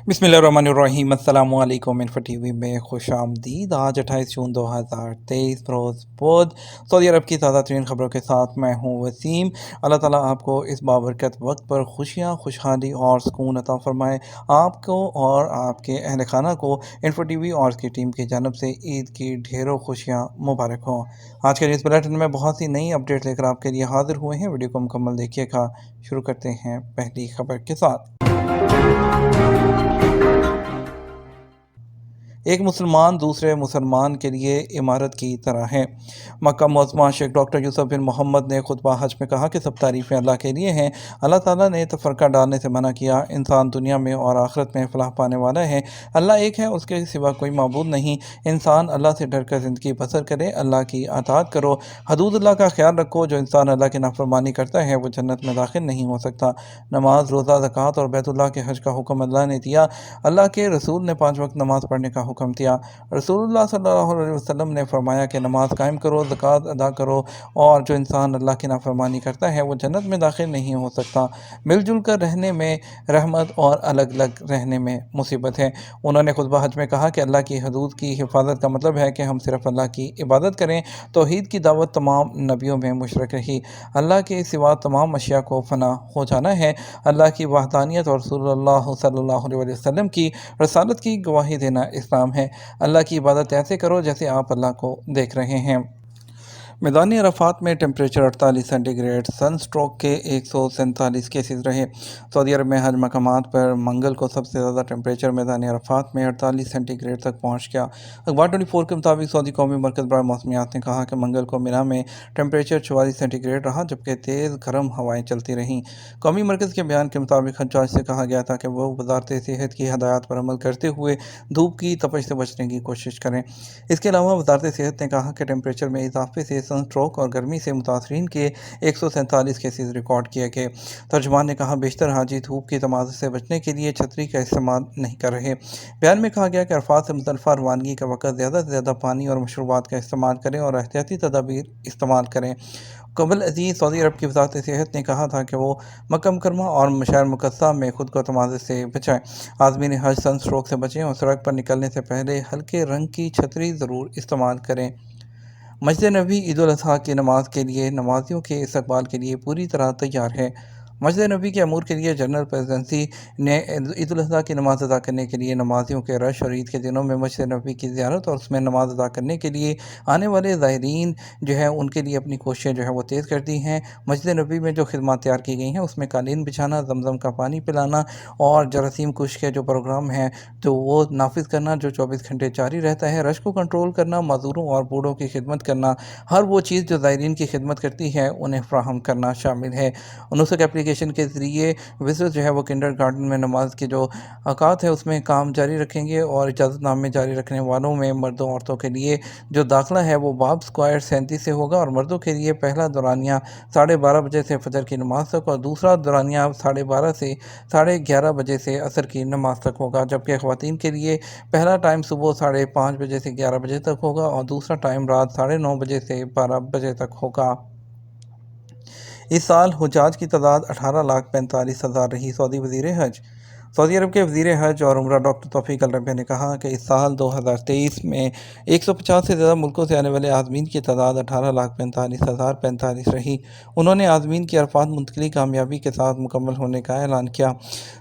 बिस्मिल्लाहिर्रहमानिर्रहीम। अस्सलामु अलैकुम। इन्फो टीवी में खुश आमदीद। आज 28 जून 2023 रोज़ बुध सऊदी अरब की ताज़ा तरीन खबरों के साथ मैं हूँ वसीम। अल्लाह ताला आपको इस बाबरकत वक्त पर खुशियाँ, खुशहाली और सुकून अता फ़रमाए। आपको और आपके अहल खाना को इन्फो टीवी और उसकी टीम की जानब से ईद की ढेरों खुशियाँ मुबारक हों। आज के न्यूज़ बुलेटिन में बहुत सी नई अपडेट लेकर आपके लिए हाजिर हुए हैं। वीडियो को मुकम्मल देखिएगा। शुरू करते हैं पहली खबर के साथ। एक मुसलमान दूसरे मुसलमान के लिए इमारत की तरह है। मक्का मुअज़्ज़मा शेख डॉक्टर यूसुफ बिन मोहम्मद ने खुतबा हज में कहा कि सब तारीफ़ें अल्लाह के लिए हैं। अल्लाह ताला ने तफरका डालने से मना किया। इंसान दुनिया में और आखिरत में फलाह पाने वाला है। अल्लाह एक है, उसके सिवा कोई माबूद नहीं। इंसान अल्लाह से डर कर ज़िंदगी बसर करे, अल्लाह की अताअत करो, हदूदुल्लाह का ख्याल रखो। जो इंसान अल्लाह की नाफरमानी करता है वो जन्नत में दाखिल नहीं हो सकता। नमाज, रोज़ा, ज़कात और बैतुल्लाह के हज का हुक्म अल्लाह ने दिया। अल्लाह के रसूल ने 5 वक्त नमाज पढ़ने का हुक्म दिया। रसूलुल्लाह सल्लल्लाहु अलैहि वसल्लम ने फरमाया कि नमाज कायम करो, ज़कात अदा करो, और जो इंसान अल्लाह की नाफरमानी करता है वो जन्नत में दाखिल नहीं हो सकता। मिलजुल कर रहने में रहमत और अलग अलग रहने में मुसीबत है। उन्होंने खुतबा हज में कहा कि अल्लाह की हदूद की हिफाजत का मतलब है कि हम सिर्फ अल्लाह की इबादत करें। तौहीद की दावत तमाम नबियों में मुशरक रही। अल्लाह के सिवा तमाम अशिया को फना हो जाना है। अल्लाह की वहदानियत और रसूलुल्लाह सल्लल्लाहु अलैहि वसल्लम की रसालत की गवाही देना इस्लाम है। अल्लाह की इबादत ऐसे करो जैसे आप अल्लाह को देख रहे हैं। मैदान अरफात में टेम्परेचर 48 सेंटीग्रेड, सन स्ट्रोक के 147 केसेस रहे। सऊदी अरब में हज मकामात पर मंगल को सबसे ज़्यादा टेम्परेचर मैदान अरफात में 48 सेंटीग्रेड तक पहुँच गया। अखबार 24 के मुताबिक सऊदी कौमी मरकज़ बराए मौसमियात ने कहा कि मंगल को मिना में टेम्परेचर 44 सेंटीग्रेड रहा, जबकि तेज़ गर्म हवाएँ चलती रहीं। कौमी मरकज़ के बयान के मुताबिक हज्जाज से कहा गया था कि वह वज़ारत सेहत की हदायत पर अमल करते हुए धूप की तपश से बचने की कोशिश करें। इसके अलावा वज़ारत सेहत ने कहा कि टेम्परेचर में इजाफे से सन स्ट्रोक और गर्मी से मुतासरीन के 147 केसेस रिकॉर्ड किए गए। तर्जुमान ने कहा बेशतर हाजी धूप के तमाज़े से बचने के लिए छतरी का इस्तेमाल नहीं कर रहे। बयान में कहा गया कि अरफात से मुतल्लिक़ा रवानगी का वक़्त ज़्यादा से ज़्यादा पानी और मशरूबात का इस्तेमाल करें और एहतियाती तदाबीर इस्तेमाल करें। कबल अज़ीज़ सऊदी अरब की वज़ारत सेहत ने कहा था कि वो मक्का मुकरमा और मशार मुक़द्दसा में खुद को तमाज़े से बचाएँ। आज़मीन हज सन स्ट्रोक से बचें और सड़क पर निकलने से पहले हल्के रंग की छतरी ज़रूर इस्तेमाल करें। मस्जिद नबी ईद उल अज़हा की नमाज के लिए नमाजियों के इस्तकबाल के लिए पूरी तरह तैयार है। मस्जिद नबी के अमूर के लिए जनरल प्रेसिडेंसी ने ईद उल अज़हा की नमाज़ अदा करने के लिए नमाजियों के रश और ईद के दिनों में मस्जिद नबी की ज़ियारत और उसमें नमाज अदा करने के लिए आने वाले ज़ायरीन जो है उनके लिए अपनी कोशिशें जो है वो तेज़ कर दी हैं। मस्जिद नबी में जो खिदमत तैयार की गई हैं उसमें कालीन बिछाना, जमज़म का पानी पिलाना और जरासीम कुश के जो प्रोग्राम हैं तो वो नाफिज करना जो 24 घंटे जारी रहता है। रश को कंट्रोल करना, माज़ूरों और बूढ़ों की खिदमत करना, हर वो चीज़ जो ज़ायरीन की खिदमत करती है उन्हें फ़राहम करना शामिल है। नुस्ख एप्लीकेशन के ज़रिए विज़िट जो है वो किंडरगार्टन में नमाज की जो औकात है उसमें काम जारी रखेंगे और इजाज़तनामे जारी रखने वालों में मर्दों औरतों के लिए जो दाखिला है वो बाब स्क्वायर 37 से होगा और मर्दों के लिए पहला दौरानिया 12:30 बजे से फजर की नमाज तक और दूसरा दौरानिया 12:30 से 11:30 बजे से असर की नमाज तक होगा, जबकि ख़वातीन के लिए पहला टाइम सुबह 5:30 बजे से 11 बजे तक होगा और दूसरा टाइम रात 9:30 बजे से 12 बजे तक होगा। इस साल हुज्जाज की तादाद 18,45,000 रही। सऊदी वज़ीर हज सऊदी अरब के वज़ीर हज और उम्रा डॉक्टर तौफ़ीक अल रबिया ने कहा कि इस साल 2023 में 150 से ज़्यादा मुल्कों से आने वाले आज़मीन की तादाद 18,45,045 रही। उन्होंने आज़मीन की अरफात मुंतकिली कामयाबी के साथ मुकम्मल होने का ऐलान किया।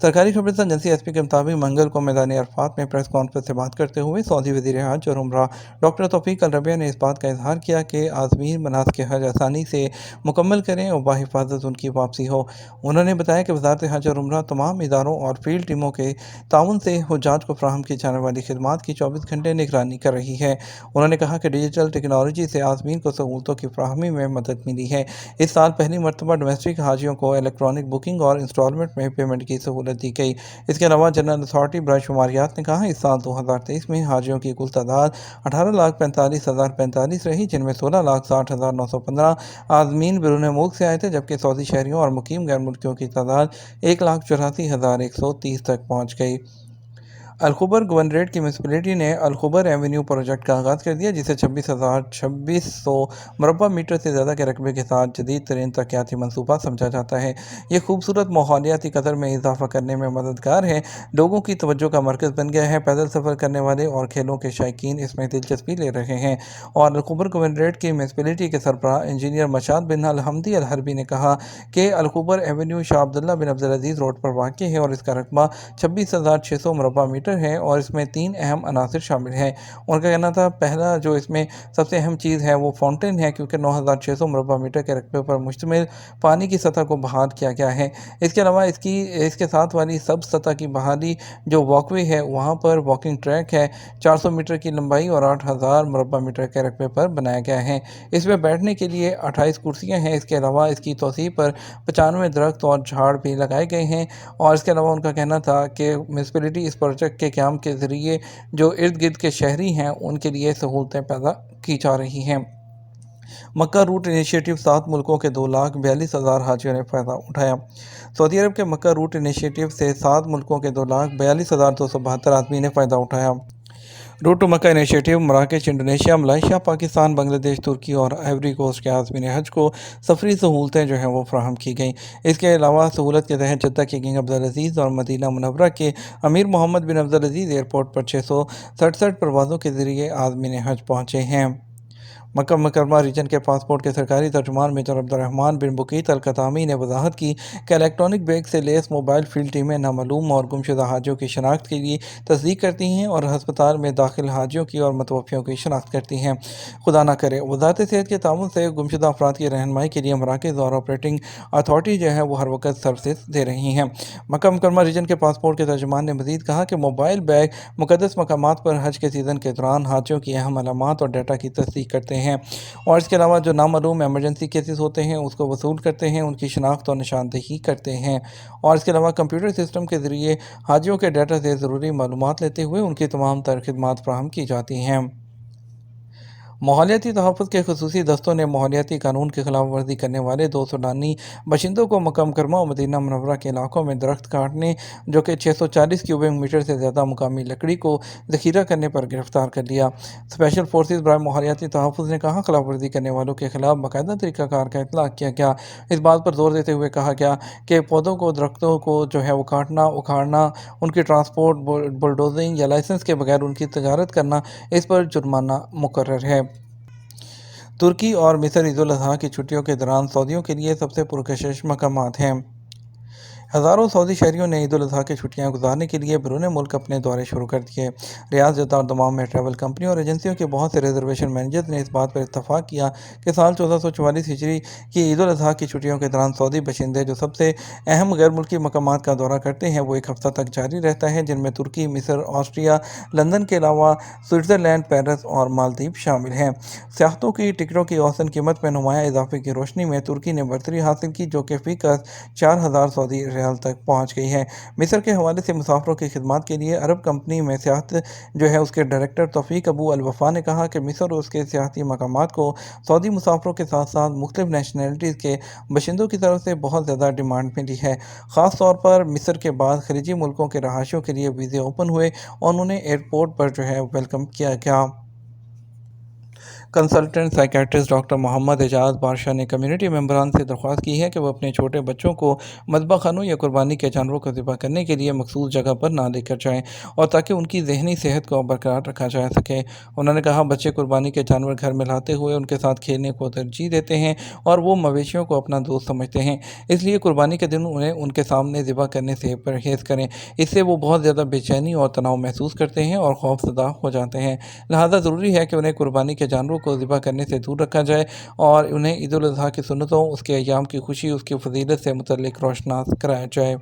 सरकारी खबरें एजेंसी एसपी के मुताबिक मंगल को मैदान अरफात में प्रेस कॉन्फ्रेंस से बात करते हुए सऊदी वज़ीर हज और उम्रा डॉक्टर तौफ़ीक अल रबिया ने इस बात का इजहार किया कि आज़मीन मनासिक हज आसानी से मुकम्मल करें और बाहिफाजत उनकी वापसी हो। उन्होंने बताया कि वज़ारत हज और उम्रा तमाम इदारों और फील्ड टीमों के ताउन से हुज्जाज को फराहम की जाने वाली खिदमात की 24 घंटे निगरानी कर रही है। उन्होंने कहा कि डिजिटल टेक्नोलॉजी से आज़मीन को सहूलतों की फराहमी में मदद मिली है। इस साल पहली मरतबा डोमेस्टिक हाजियों को इलेक्ट्रॉनिक बुकिंग और इंस्टॉलमेंट में पेमेंट की सहूलत दी गई। इसके अलावा जनरल अथॉरिटी बराए शुमारियात ने कहा इस साल 2023 में हाजियों की कुल तादाद 18,45,045 रही, जिनमें 16,60,915 आज़मीन बैरून मुल्क से आए थे, जबकि सऊदी शहरियों और मुकीम गैर मुल्कियों की तादाद 1,84,130 तक पहुँच गई। अलखबर गवर्नरेट की म्यूनसिपैलिटी ने अलखबर एवेन्यू प्रोजेक्ट का आगाज़ कर दिया, जिसे 26,600 मुरबा मीटर से ज़्यादा के रकबे के साथ जदीद तरीन तरक्याती मनसूबा समझा जाता है। ये खूबसूरत माहौलियाती कदर में इजाफा करने में मददगार है, लोगों की तवज्जो का मरकज़ बन गया है। पैदल सफ़र करने वाले और खेलों के शौकीन इसमें दिलचस्पी ले रहे हैं। और अलखबर गवर्नरेट की म्यूनसिपैलिटी के सरबराह इंजीनियर मशाद बिन अलहमदी अल हरबी ने कहा कि अलखबर एवेन्यू शाह अब्दुल्ला बिन अब्दुल अजीज़ रोड पर वाक़ है और इसका रकबा 26,600 मुरबा मीटर है और इसमें 3 अहम अनासर शामिल हैं। उनका कहना था, पहला जो इसमें सबसे अहम चीज़ है वो फाउंटेन है, क्योंकि 9,600 मुरबा मीटर के रकबे पर मुश्तमिल पानी की सतह को बहाल किया गया है। इसके अलावा इसके साथ वाली सब सतह की बहाली जो वॉकवे है, वहाँ पर वॉकिंग ट्रैक है, 400 मीटर की लंबाई और 8,000 मुरबा मीटर के रकबे पर बनाया गया है। इसमें बैठने के लिए 28 कुर्सियाँ हैं। इसके अलावा इसकी तोसी पर 95 दरख्त और झाड़ भी लगाए गए हैं। और इसके अलावा उनका कहना था कि म्यूनसिपैलिटी इस प्रोजेक्ट के क़याम के ज़रिए जो इर्द गिर्द के शहरी हैं उनके लिए सहूलतें पैदा की जा रही हैं। मक्का रूट इनिशिएटिव 7 मुल्कों के 2,42,000 हाजियों ने फ़ायदा उठाया। सऊदी अरब के मक्का रूट इनिशिएटिव से 7 मुल्कों के 2,42,272 आदमी ने फ़ायदा उठाया। रूट टू मक्का इनिशिएटिव मराकश, इंडोनेशिया, मलेशिया, पाकिस्तान, बांग्लादेश, तुर्की और आइवरी कोस्ट के आज़मीन हज को सफरी सहूलतें जो हैं वो फराहम की गई। इसके अलावा सहूलत के तहत जद्दा के किंग अब्दुल अजीज़ और मदीना मुनव्वरा के अमीर मोहम्मद बिन अब्दुल अजीज़ एयरपोर्ट पर 667 परवाज़ों के ज़रिए आज़मीन हज पहुँचे हैं। मक्का मुकर्रमा रीजन के पासपोर्ट के सरकारी तर्जुमान मेजर अब्दुर्रहमान बिन बुकीत अल कतामी ने वजाहत की कि इलेक्ट्रॉनिक बैग से लेस मोबाइल फील्ड टीमें नामालूम और गुमशुदा हाजियों की शनाख्त के लिए तस्दीक करती हैं और हस्पताल में दाखिल हाजियों की और मतवफ़ियों की शनाख्त करती हैं। खुदा न करे वजारत सेहत के ताउन से गुमशुदा अफराद की रहनुमाई के लिए मराकज़ और ऑपरेटिंग अथॉरिटी जो है वो हर वक्त सर्विस दे रही हैं। मक्का मुकर्रमा रीजन के पासपोर्ट के तर्जुमान ने मज़ीद कहा कि मोबाइल बैग मुक़द्दस मकामात पर हज के सीज़न के दौरान हाजियों की अहम अलामात और डाटा की तस्दीक करते हैं और इसके अलावा जो नामालूम एमरजेंसी केसेस होते हैं उसको वसूल करते हैं, उनकी शनाख्त और निशानदेही करते हैं। और इसके अलावा कंप्यूटर सिस्टम के ज़रिए हाजियों के डाटा से ज़रूरी मालूमात लेते हुए उनकी तमाम तर खिदमात फराहम की जाती हैं। माहौलियाती तहफ़्फ़ुज़ के ख़ुसूसी दस्तों ने माहौलियाती कानून की खिलाफ वर्जी करने वाले 2 सूडानी बशिंदों को मक्का मुकर्रमा और मदीना मुनव्वरा के इलाकों में दरख्त काटने जो कि 640 क्यूबिक मीटर से ज़्यादा मुकामी लकड़ी को ज़ख़ीरा करने पर गिरफ़्तार कर लिया। स्पेशल फोर्सेस बराए माहौलियाती तहफ़्फ़ुज़ ने कहा, खिलाफ वर्जी करने वालों के खिलाफ बाकायदा तरीक़ाकार का इतलाक़ किया गया। इस बात पर जोर देते हुए कहा गया कि पौधों को, दरख्तों को जो है वो काटना, उखाड़ना, उनकी ट्रांसपोर्ट, बुलडोजिंग या लाइसेंस के बगैर उनकी तजारत करना, इस पर जुर्माना मुकर्रर है। तुर्की और मिस्र ईद उल अज़हा की छुट्टियों के दौरान सऊदियों के लिए सबसे पुरकशिश मकामात हैं। हज़ारों सऊदी शहरियों ने ईद उल अज़हा की छुट्टियां गुजारने के लिए बैरून मुल्क अपने दौरे शुरू कर दिए। रियाद, जद्दा और दमाम में ट्रैवल कंपनियों और एजेंसियों के बहुत से रिजर्वेशन मैनेजर्स ने इस बात पर इत्तफाक किया कि साल 1444 हिजरी की ईद उल अज़हा की छुट्टियों के दौरान सऊदी बशिंदे जो सबसे अहम गैर मुल्की मकामात का दौरा करते हैं वो एक हफ्ता तक जारी रहता है, जिनमें तुर्की, मिस्र, ऑस्ट्रिया, लंदन के अलावा स्विट्ज़रलैंड, पेरिस और मालदीव शामिल हैं। सियाहतों की टिकटों की औसतन कीमत में नुमाया इजाफे की रोशनी में तुर्की ने बढ़तरी हासिल की, जो कि फ़ीकस 4,000 सऊदी रियाल तक पहुंच गई है। मिस्र के हवाले से मुसाफिरों की खिदमत के लिए अरब कंपनी में सियाहत जो है उसके डायरेक्टर तौफीक अबू अल वफा ने कहा कि मिस्र और उसके सियाहती मकामात को सऊदी मुसाफिरों के साथ साथ मुख्तलिफ नेशनलिटीज़ के बशिंदों की तरफ से बहुत ज़्यादा डिमांड मिली है। ख़ास तौर पर मिस्र के बाद खलीजी मुल्कों के रहायशियों के लिए वीज़े ओपन हुए और उन्हें एयरपोर्ट पर जो है वेलकम किया गया। Consultant psychiatrist doctor Mohammad Ejaz Badshah ने कम्युनिटी मेंबरान से दरख्वास्त की है कि वह अपने छोटे बच्चों को मज़बा खानों या कुर्बानी के जानवरों को ज़िबा करने के लिए मखसूस जगह पर ना लेकर जाएं और ताकि उनकी जहनी सेहत को बरकरार रखा जा सके। उन्होंने कहा, बच्चे कुर्बानी के जानवर घर में लाते हुए उनके साथ खेलने को तरजीह देते हैं और वो मवेशियों को अपना दोस्त समझते हैं, इसलिए कुर्बानी के दिन उन्हें उनके सामने ज़िबा करने से परहेज़ करें। इससे वो बहुत ज़्यादा बेचैनी और तनाव महसूस करते हैं और खौफज़दा हो जाते हैं। लिहाजा ज़रूरी है कि उन्हें कुर्बानी के जानवरों को ज़िबा करने से दूर रखा जाए और उन्हें ईद उल अज़हा की सुन्नतों, उसके अय्याम की खुशी, उसकी फजीलत से मुतल्लिक़ रोशनास कराया जाए।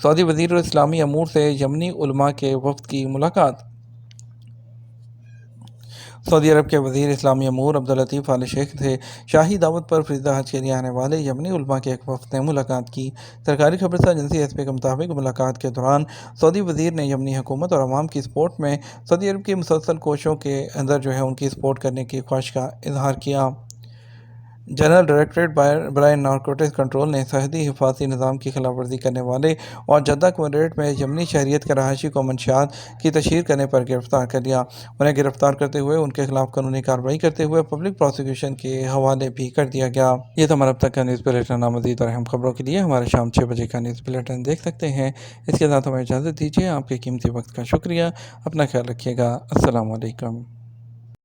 सऊदी वज़ीर इस्लामी अमूर से यमनी उलमा के वफ़द की मुलाकात। सऊदी अरब के वज़ीर इस्लामी अमूर अब्दुल लतीफ़ आल शेख से शाही दावत पर फ़रीदा हज के लिए आने वाले यमनी उलमा के एक वफ़द ने मुलाकात की। सरकारी खबरसा एजेंसी एसपी के मुताबिक मुलाकात के दौरान सऊदी वज़ीर ने यमनी हुकूमत और अवाम की सपोर्ट में सऊदी अरब की मुसलसल कोशिशों के अंदर जो है उनकी सपोर्ट करने की ख्वाहिश का इजहार किया। जनरल डायरेक्टरेट برائے نارکوٹکس کنٹرول نے سرحدی حفاظتی نظام کی خلاف ورزی کرنے والے اور جدہ کمریٹ میں یمنی شہریت کے رہائشی کو منشیات کی تشہیر کرنے پر گرفتار کر لیا۔ انہیں گرفتار کرتے ہوئے ان کے خلاف قانونی کارروائی کرتے ہوئے پبلک پروسیکیوشن کے حوالے بھی کر دیا گیا۔ یہ تو ہمارا اب تک کا نیوز بلیٹن۔ مزید اور اہم خبروں کے لیے ہمارے شام 6 بجے کا نیوز بلیٹن دیکھ سکتے ہیں۔ اس کے ساتھ ہمیں اجازت دیجیے۔ آپ کے قیمتی وقت کا شکریہ۔ اپنا خیال رکھیے گا۔ السلام علیکم۔